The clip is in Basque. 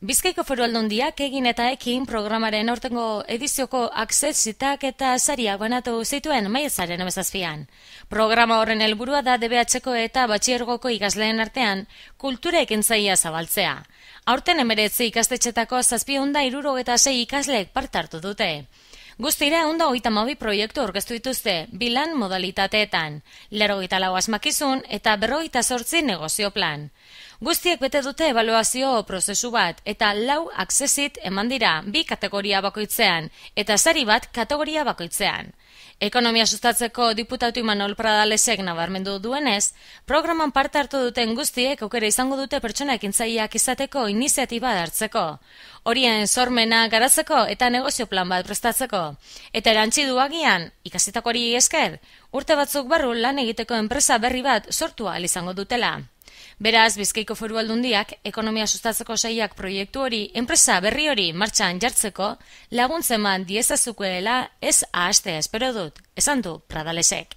Bizkaiko Foru Aldundiak egin eta ekin programaren aurtengo edizioko aksezitak eta sariak banatu zituen maiatzaren 17an. Programa horren helburua da DBH-ko eta batxilergoko ikasleen artean kultura ekintzailea zabaltzea. Aurten 19 ikastetxetako 766 ikasleek parte hartu dute. Guztira 132 proiektu aurkeztu dituzte, 2 lan modalitateetan, 84 asmakizun eta 58 negozio plan. Guztiek bete dute ebaluazio prozesu bat eta 4 aksesit eman dira 2 kategoria bakoitzean eta sari bat kategoria bakoitzean. Ekonomia sustatzeko diputatu Imanol Pradalesek nabarmendu duenez, programan parte hartu duten guztiek aukera izango dute pertsona ekintzaileak izateko iniziatiba hartzeko. Horien sormena garatzeko eta negozio plan bat prestatzeko. Eta erantzi du agian, ikasitakoari esker, urte batzuk barru lan egiteko enpresa berri bat sortu ahal izango dutela. Beraz, Bizkaiko Foru Aldundiak ekonomia sustatzeko sailak proiektu hori, enpresa berri hori martxan jartzeko laguntzeman diezazuela ez ahastea espero dut, esan du Pradalesek.